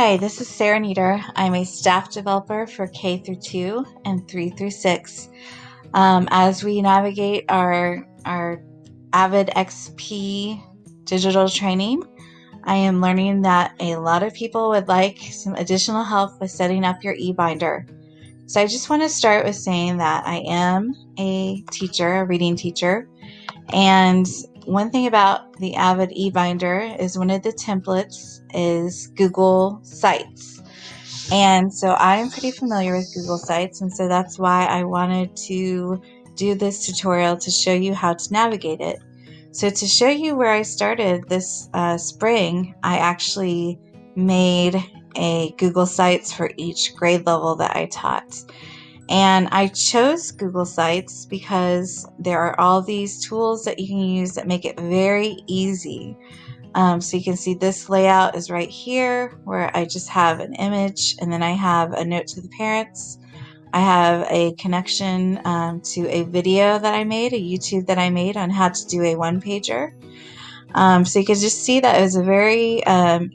Hi, this is Sarah Nieder. I'm a staff developer for K through 2 and 3 through 6. As we navigate our Avid XP digital training, I am learning that a lot of people would like some additional help with setting up your eBinder. So I just want to start with saying that I am a teacher, a reading teacher, and one thing about the Avid eBinder is one of the templates is Google Sites. And so I'm pretty familiar with Google Sites, and so that's why I wanted to do this tutorial to show you how to navigate it. So to show you where I started this spring, I actually made a Google Sites for each grade level that I taught. And I chose Google Sites because there are all these tools that you can use that make it very easy. So you can see this layout is right here where I just have an image and then I have a note to the parents. I have a connection to a video that I made, a YouTube that I made on how to do a one-pager. So you can just see that it was a very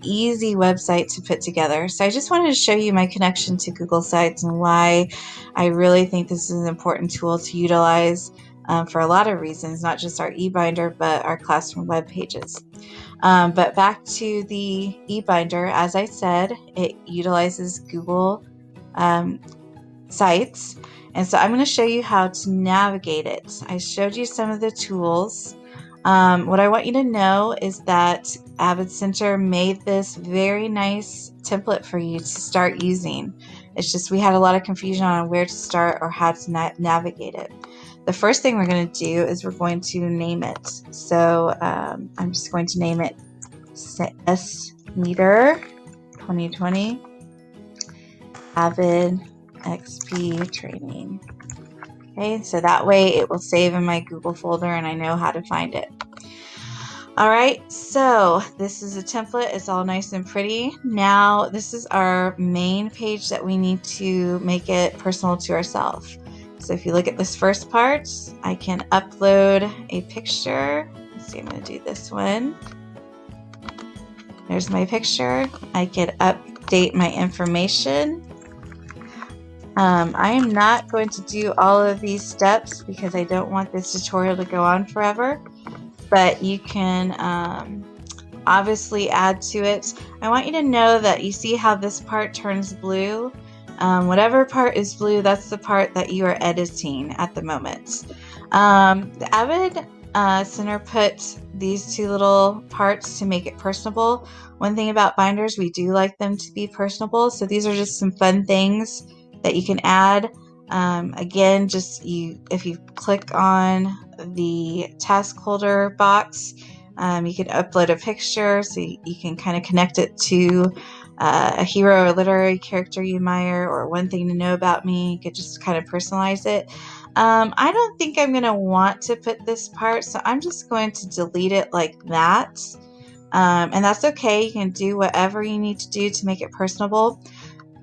easy website to put together. So I just wanted to show you my connection to Google Sites and why I really think this is an important tool to utilize for a lot of reasons, not just our eBinder, but our classroom web pages. But back to the eBinder, as I said, it utilizes Google Sites. And so I'm going to show you how to navigate it. I showed you some of the tools. What I want you to know is that Avid Center made this very nice template for you to start using. It's just we had a lot of confusion on where to start or how to navigate it. The first thing we're going to do is we're going to name it. So I'm just going to name it S Meter 2020 Avid XP Training. Okay, so that way it will save in my Google folder and I know how to find it. Alright, so this is a template. It's all nice and pretty. Now this is our main page that we need to make it personal to ourselves. So if you look at this first part, I can upload a picture. Let's see, I'm going to do this one. There's my picture. I can update my information. I am not going to do all of these steps because I don't want this tutorial to go on forever, but you can obviously add to it. I want you to know that you see how this part turns blue. Whatever part is blue, that's the part that you are editing at the moment. The Avid Center put these two little parts to make it personable. One thing about binders, we do like them to be personable, so these are just some fun things that you can add. Again, if you click on the task holder box, you can upload a picture, so you can kind of connect it to a hero or literary character you admire, or one thing to know about me. You could just kind of personalize it. I don't think I'm going to want to put this part, so I'm just going to delete it like that. And that's okay. You can do whatever you need to do to make it personable.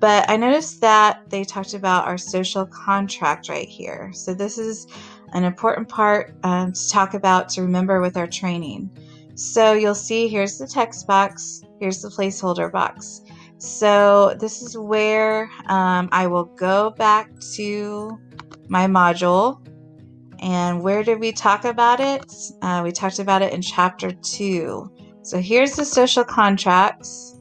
But I noticed that they talked about our social contract right here. So this is an important part to talk about, to remember with our training. So you'll see here's the text box, here's the placeholder box. So this is where I will go back to my module. And where did we talk about it? We talked about it in chapter 2. So here's the social contracts.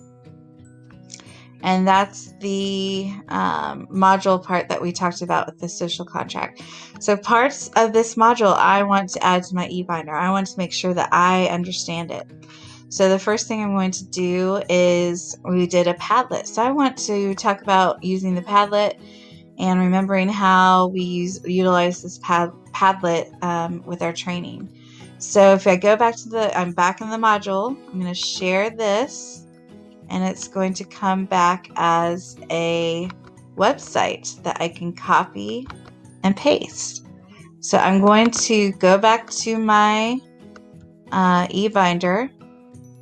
And that's the module part that we talked about with the social contract. So parts of this module I want to add to my eBinder. I want to make sure that I understand it. So the first thing I'm going to do is we did a Padlet. So I want to talk about using the Padlet and remembering how we utilize this Padlet with our training. So if I go back to I'm back in the module, I'm going to share this. And it's going to come back as a website that I can copy and paste. So I'm going to go back to my eBinder,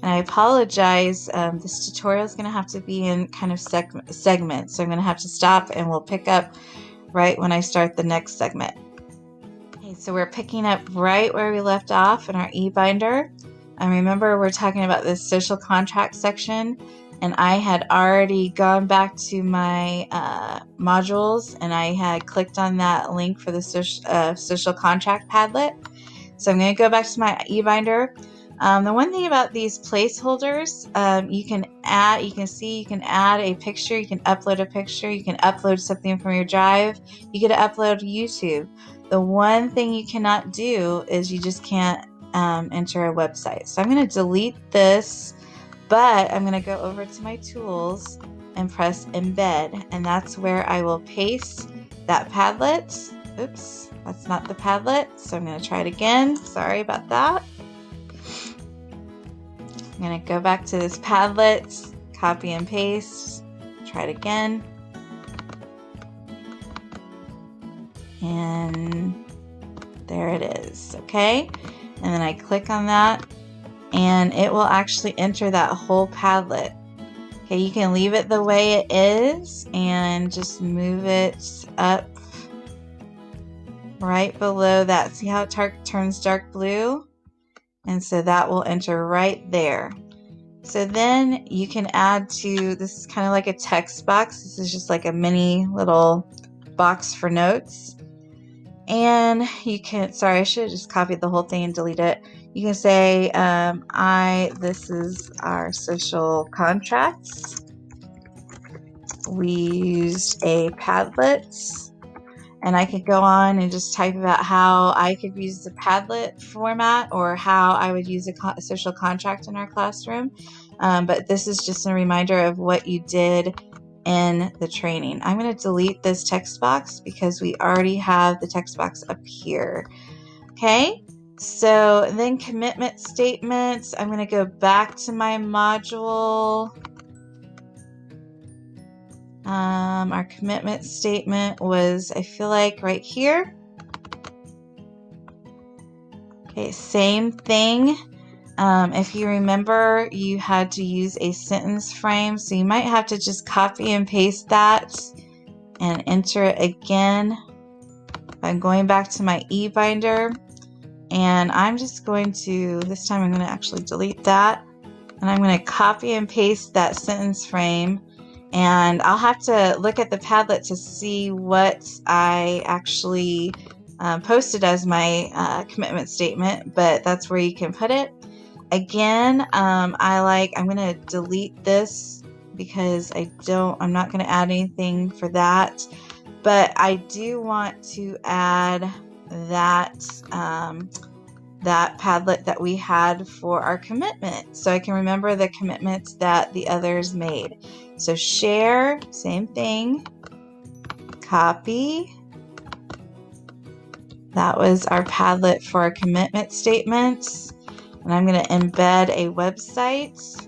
and I apologize, this tutorial is going to have to be in kind of segments, so I'm going to have to stop and we'll pick up right when I start the next segment. Okay, so we're picking up right where we left off in our eBinder. And remember, we're talking about this social contract section. and I had already gone back to my modules, and I had clicked on that link for the social contract Padlet. So I'm going to go back to my eBinder. The one thing about these placeholders, you can add a picture, you can upload a picture, you can upload something from your drive, you can upload YouTube. The one thing you cannot do is you just can't enter a website. So I'm going to delete this, but I'm going to go over to my tools and press embed, and that's where I will paste that Padlet. Oops, that's not the Padlet, so I'm going to try it again. Sorry about that. I'm going to go back to this Padlet, copy and paste, try it again. And there it is, okay? And then I click on that, and it will actually enter that whole Padlet. Okay, you can leave it the way it is and just move it up right below that. See how it turns dark blue? And so that will enter right there. So then you can add to, this is kind of like a text box. This is just like a mini little box for notes. And you can, sorry, I should have just copied the whole thing and delete it. You can say, this is our social contracts. We used a Padlet. And I could go on and just type about how I could use the Padlet format or how I would use a social contract in our classroom. But this is just a reminder of what you did in the training. I'm going to delete this text box because we already have the text box up here. Okay, so then commitment statements. I'm going to go back to my module. Our commitment statement was, I feel like, right here. Okay, same thing. If you remember, you had to use a sentence frame, so you might have to just copy and paste that and enter it again. I'm going back to my eBinder, and I'm just going to, this time I'm going to actually delete that, and I'm going to copy and paste that sentence frame. And I'll have to look at the Padlet to see what I actually posted as my commitment statement, but that's where you can put it. Again, I'm going to delete this because I'm not going to add anything for that, but I do want to add that that Padlet that we had for our commitment, so I can remember the commitments that the others made. So share, same thing, copy. That was our Padlet for our commitment statements. And I'm going to embed a website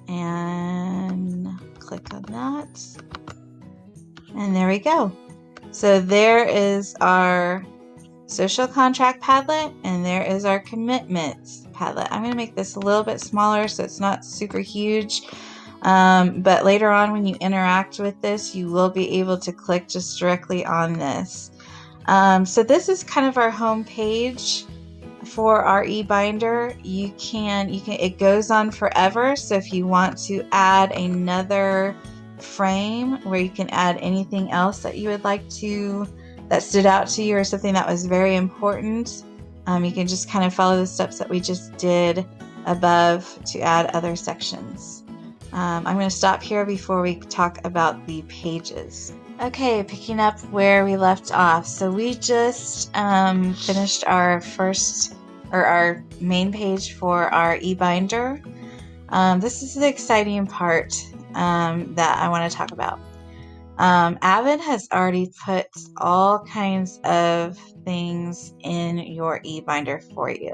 and click on that. And there we go. So there is our social contract Padlet, and there is our commitments Padlet. I'm going to make this a little bit smaller so it's not super huge, but later on when you interact with this, you will be able to click just directly on this. So this is kind of our home page for our eBinder. It goes on forever, so if you want to add another frame where you can add anything else that you would like to, that stood out to you or something that was very important, you can just kind of follow the steps that we just did above to add other sections. I'm going to stop here before we talk about the pages. Okay, picking up where we left off. So we just finished our main page for our eBinder. This is the exciting part that I want to talk about. Avid has already put all kinds of things in your eBinder for you.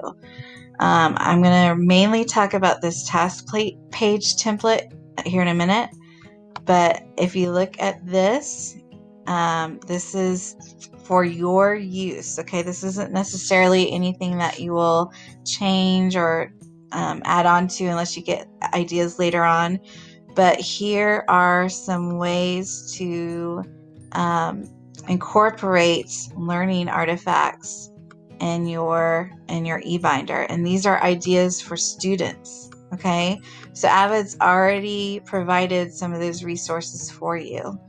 I'm going to mainly talk about this task page template here in a minute, but if you look at this, this is for your use. Okay, this isn't necessarily anything that you will change or add on to unless you get ideas later on. But here are some ways to incorporate learning artifacts in your eBinder, and these are ideas for students. Okay, so Avid's already provided some of those resources for you.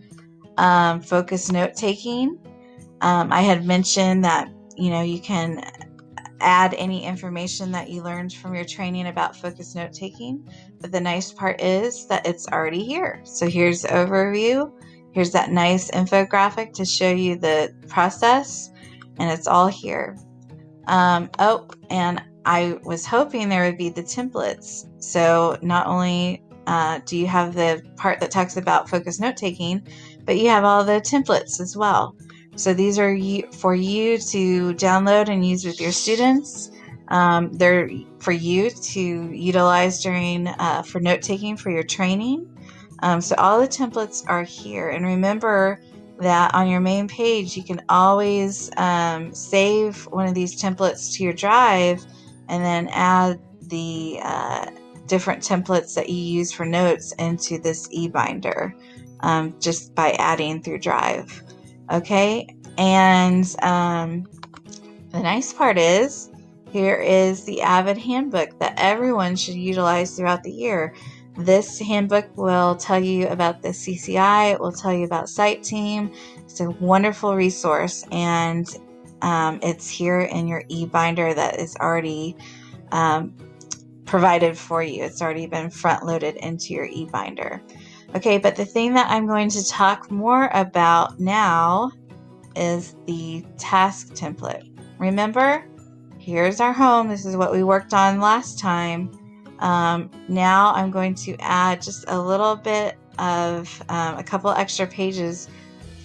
Focus note taking. I had mentioned that you can add any information that you learned from your training about focus note taking, but the nice part is that it's already here. So here's the overview. Here's that nice infographic to show you the process, and it's all here. Oh, and I was hoping there would be the templates. So not only do you have the part that talks about focus note taking, but you have all the templates as well. So these are for you to download and use with your students. They're for you to utilize during for note taking for your training. So all the templates are here, and remember that on your main page you can always save one of these templates to your drive and then add the different templates that you use for notes into this eBinder just by adding through Drive. Okay, and the nice part is here is the Avid handbook that everyone should utilize throughout the year. This handbook will tell you about the CCI. It will tell you about Site Team. It's a wonderful resource, and it's here in your eBinder that is already provided for you. It's already been front-loaded into your eBinder. Okay, but the thing that I'm going to talk more about now is the task template. Remember, here's our home. This is what we worked on last time. Now I'm going to add just a little bit of a couple extra pages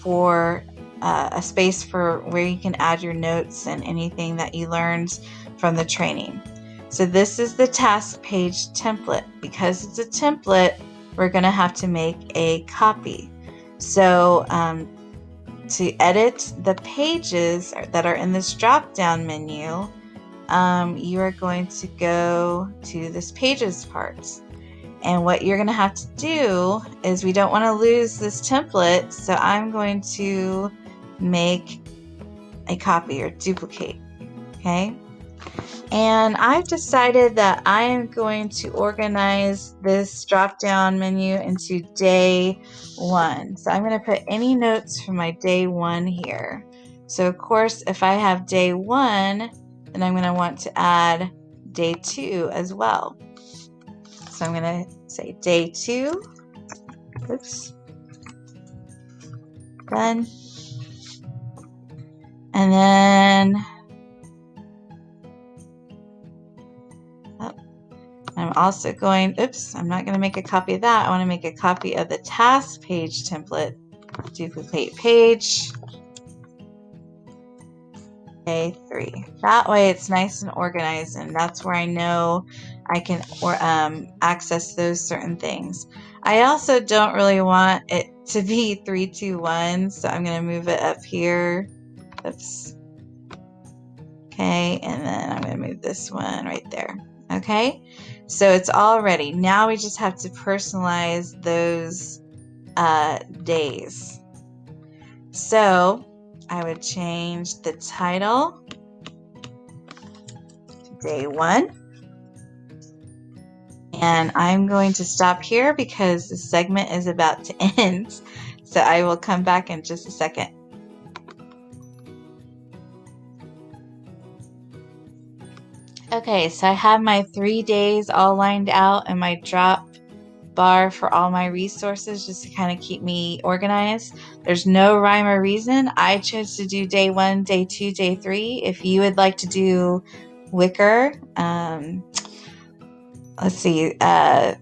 for a space for where you can add your notes and anything that you learned from the training. So this is the task page template. Because it's a template, we're going to have to make a copy. So to edit the pages that are in this drop-down menu, you are going to go to this pages part. And what you're going to have to do is, we don't want to lose this template, so I'm going to make a copy or duplicate. Okay? And I've decided that I am going to organize this drop-down menu into day 1. So I'm going to put any notes from my day 1 here. So of course, if I have day 1, then I'm going to want to add day 2 as well. So I'm going to say day 2. Oops. Done. And then I'm also going, I'm not going to make a copy of that. I want to make a copy of the task page template. Duplicate page. Day 3. That way it's nice and organized, and that's where I know I can access those certain things. I also don't really want it to be 3, 2, 1, so I'm going to move it up here. Oops. Okay, and then I'm going to move this one right there. Okay, so it's all ready. Now we just have to personalize those days. So I would change the title to day 1. And I'm going to stop here because the segment is about to end. So I will come back in just a second. Okay, so I have my 3 days all lined out and my drop bar for all my resources just to kind of keep me organized. There's no rhyme or reason. I chose to do day 1, day 2, day 3. If you would like to do Wicker, let's see,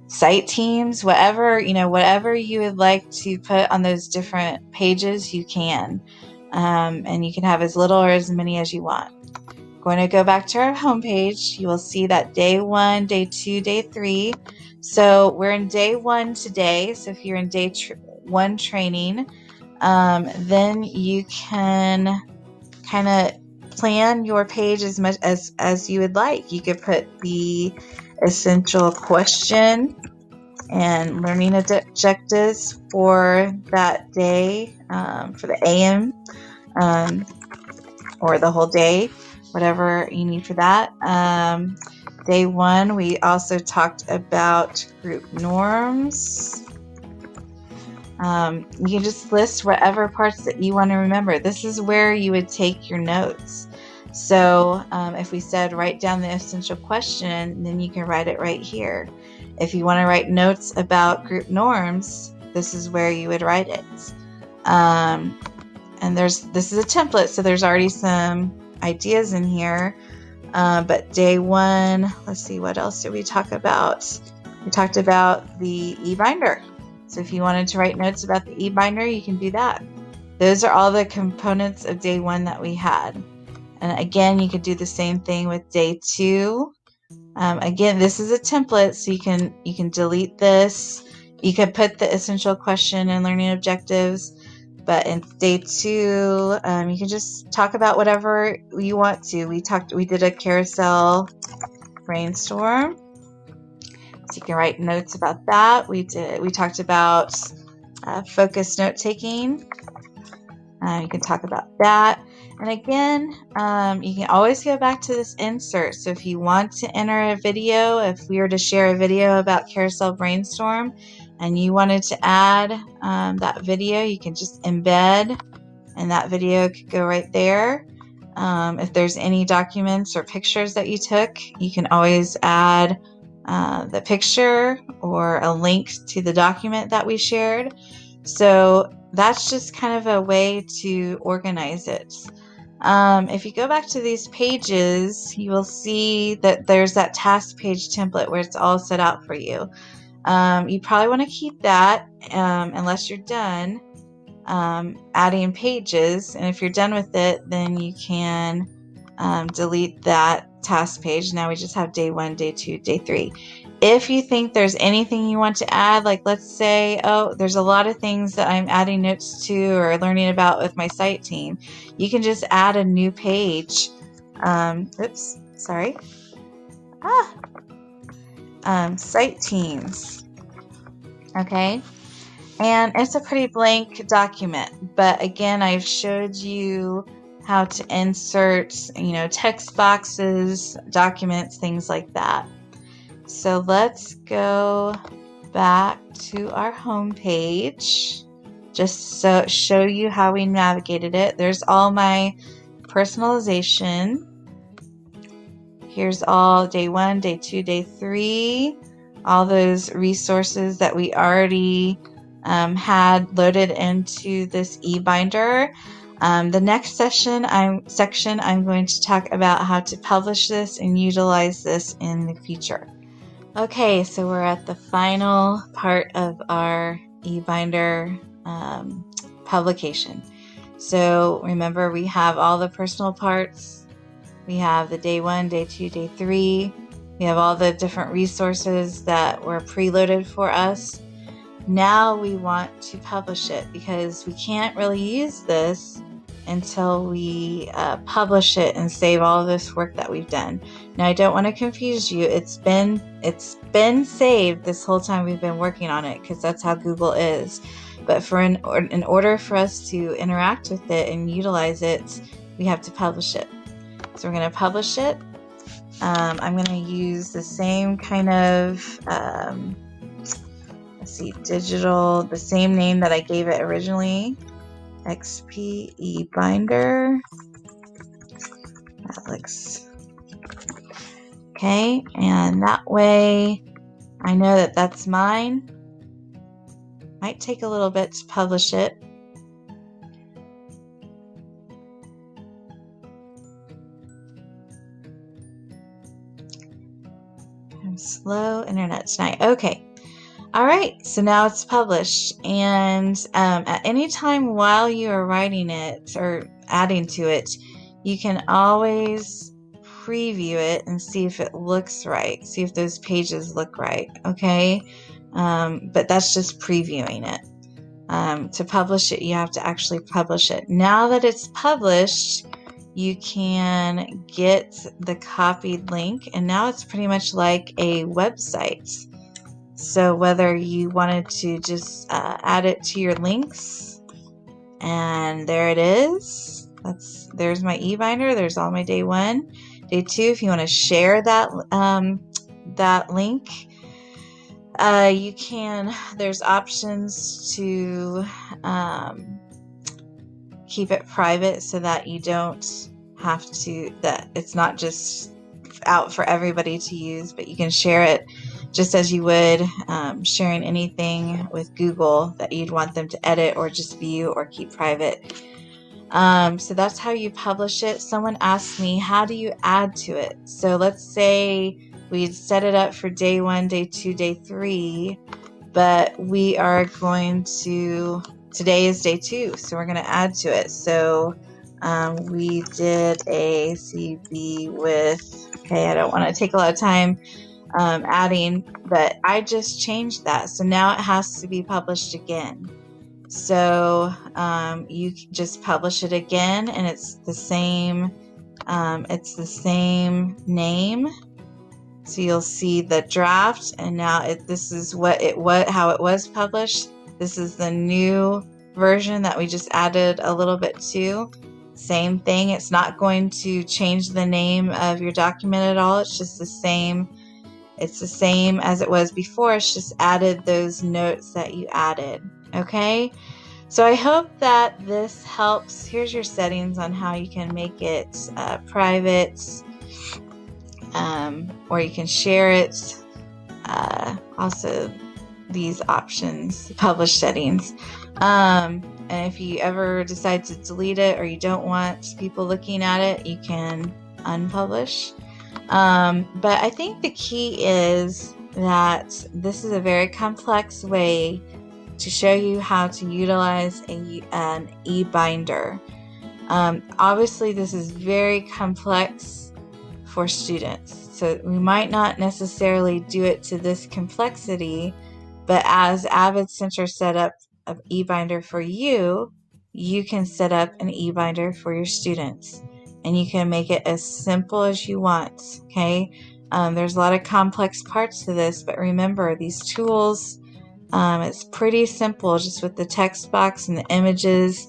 site teams, whatever you would like to put on those different pages, you can. And you can have as little or as many as you want. Going to go back to our home page. You will see that day 1, day 2, day 3. So we're in day 1 today. So if you're in day 1 training, then you can kind of plan your page as much as you would like. You could put the essential question and learning objectives for that day, for the AM, or the whole day, whatever you need for that. Day 1, we also talked about group norms. You can just list whatever parts that you want to remember. This is where you would take your notes. So if we said write down the essential question, then you can write it right here. If you want to write notes about group norms, this is where you would write it. And this is a template, so there's already some ideas in here. But day 1, let's see, what else did we talk about? We talked about the eBinder. So if you wanted to write notes about the eBinder, you can do that. Those are all the components of day 1 that we had. And again, you could do the same thing with day 2. Again, this is a template, so you can delete this. You could put the essential question and learning objectives. But in day 2, you can just talk about whatever you want to. We did a carousel brainstorm, so you can write notes about that. We talked about focused note taking. You can talk about that. And again, you can always go back to this insert. So if you want to enter a video, if we were to share a video about carousel brainstorm and you wanted to add that video, you can just embed, and that video could go right there. If there's any documents or pictures that you took, you can always add the picture or a link to the document that we shared. So that's just kind of a way to organize it. If you go back to these pages, you will see that there's that task page template where it's all set out for you. You probably want to keep that unless you're done adding pages. And if you're done with it, then you can delete that task page. Now we just have day 1, day 2, day 3. If you think there's anything you want to add, like let's say, oh, there's a lot of things that I'm adding notes to or learning about with my site team, you can just add a new page. Oops, sorry. Site teams. Okay. And it's a pretty blank document, but again, I've showed you how to insert, text boxes, documents, things like that. So let's go back to our home page, just so show you how we navigated it. There's all my personalization. Here's all day 1, day 2, day 3, all those resources that we already had loaded into this eBinder. The next section I'm going to talk about how to publish this and utilize this in the future. Okay, so we're at the final part of our eBinder publication. So remember, we have all the personal parts. We have the day 1, day 2, day 3. We have all the different resources that were preloaded for us. Now we want to publish it because we can't really use this until we publish it and save all this work that we've done. Now I don't want to confuse you. It's been saved this whole time we've been working on it because that's how Google is. But in order for us to interact with it and utilize it, we have to publish it. So we're going to publish it. I'm going to use the same kind of digital, the same name that I gave it originally, XP eBinder. That looks okay, and that way I know that that's mine. Might take a little bit to publish it. I'm slow internet tonight. Okay. All right, so now it's published, and at any time while you are writing it or adding to it, you can always preview it and see if it looks right, see if those pages look right, okay? But that's just previewing it. To publish it, you have to actually publish it. Now that it's published, you can get the copied link, and now it's pretty much like a website. So whether you wanted to just add it to your links, and there it is. There's my eBinder. There's all my day 1, Day 2, if you want to share that that link, you can. There's options to keep it private so that you don't have to, that it's not just out for everybody to use, but you can share it just as you would sharing anything with Google that you'd want them to edit or just view or keep private. So that's how you publish it. Someone asked me, how do you add to it? So let's say we'd set it up for day 1, day 2, day 3, but we are going to, today is day 2, so we're going to add to it. So we did a CB with, okay, I don't want to take a lot of time adding, but I just changed that. So now it has to be published again. So you just publish it again, and it's the same name. So you'll see the draft, and now this is how it was published. This is the new version that we just added a little bit to. Same thing. It's not going to change the name of your document at all. It's just the same. It's the same as it was before. It's just added those notes that you added. Okay, so I hope that this helps. Here's your settings on how you can make it private, or you can share it. Also, these options, publish settings. And if you ever decide to delete it or you don't want people looking at it, you can unpublish. But I think the key is that this is a very complex way to show you how to utilize an eBinder. Obviously, this is very complex for students, so we might not necessarily do it to this complexity, but as Avid Center set up an eBinder for you, you can set up an eBinder for your students, and you can make it as simple as you want. Okay, there's a lot of complex parts to this, but remember, these tools, it's pretty simple, just with the text box and the images,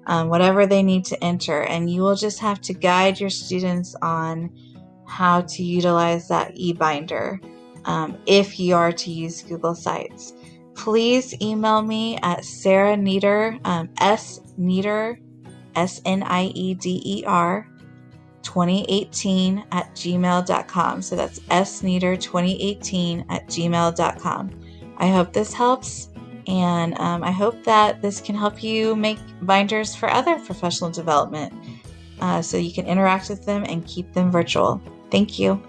whatever they need to enter, and you will just have to guide your students on how to utilize that eBinder if you are to use Google Sites. Please email me at Sarah Nieder, Snieder, Snieder 2018 at gmail.com. So that's Snieder 2018 at gmail.com. I hope this helps, and I hope that this can help you make binders for other professional development so you can interact with them and keep them virtual. Thank you.